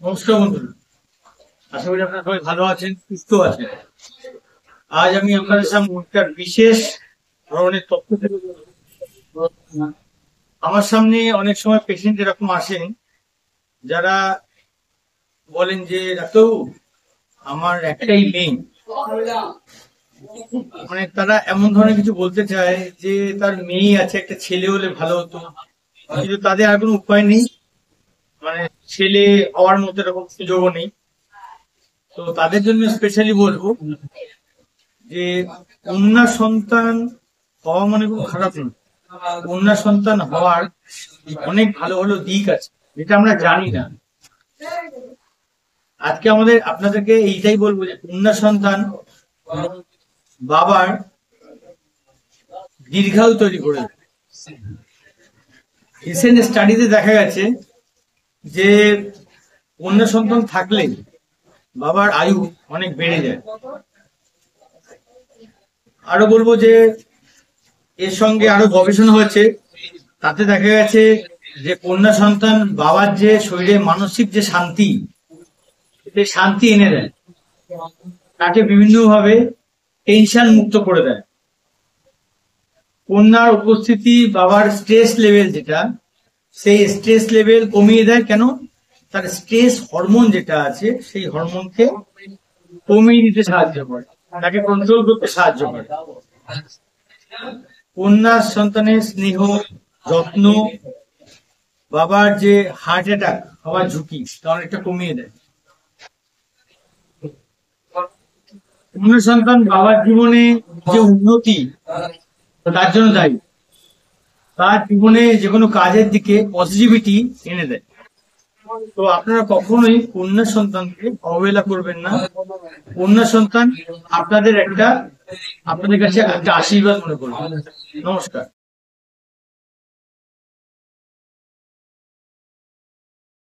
নমস্কার বন্ধুরা, আশা করি আপনারা সবাই ভালো আছেন, সুস্থ আছেন। আজ আমি আপনাদের সামনে একটা বিশেষ ধরনের তথ্য তুলে ধরবো। আমার সামনে অনেক সময় পেশেন্ট এরকম আসেন যারা বলেন যে ডাক্তারবাবু, আমার একটাই মেয়ে। মানে তারা এমন ধরনের কিছু বলতে চায় যে তার মেয়ে আছে, একটা ছেলে হলে ভালো হতো, কিন্তু তাদের আর কোনো উপায় নেই। মানে ছেলে হওয়ার মতো এরকম সুযোগও নেই। তো তাদের জন্য স্পেশালি বলবো যে কন্যা সন্তান হওয়া মানে খুব খারাপ নয়। কন্যা সন্তান হওয়ার অনেক ভালো ভালো দিক আছে, যেটা আমরা জানি না। আজকে আপনাদেরকে এইটাই বলবো যে কন্যা সন্তান বাবার দীর্ঘায়ু তৈরি করে দেয়। রিসেন্ট স্টাডিতে দেখা গেছে যে কন্যা সন্তান থাকলে বাবার আয়ু অনেক বেড়ে যায়। আরো বলবো যে এর সঙ্গে আরো গবেষণা হয়েছে, তাতে দেখা গেছে যে কন্যা সন্তান বাবার যে শরীরে মানসিক যে শান্তি, সেই শান্তি এনে দেয়, তাকে বিভিন্নভাবে টেনশন মুক্ত করে দেয়। কন্যার উপস্থিতি বাবার স্ট্রেস লেভেল যেটা, সেই স্ট্রেস লেভেল কমিয়ে দেয়। কেন? তার স্ট্রেস হরমোন যেটা আছে সেই হরমোনকে কমিয়ে দিতে সাহায্য করে, তাকে কন্ট্রোল করতে সাহায্য করে। কন্যা সন্তানের স্নেহ, যত্ন বাবার যে হার্ট অ্যাটাক হওয়ার ঝুঁকি তা অনেকটা কমিয়ে দেয়। কন্যা সন্তান বাবার জীবনে যে উন্নতি তার জন্য দায়ী, তার জীবনে যে কোনো কাজের দিকে পজিটিভিটি এনে দেয়। তো আপনারা কখনোই কন্যা সন্তানকে অবহেলা করবেন না। কন্যা সন্তান আপনাদের কাছে একটা আশীর্বাদ মনে করবেন। নমস্কার।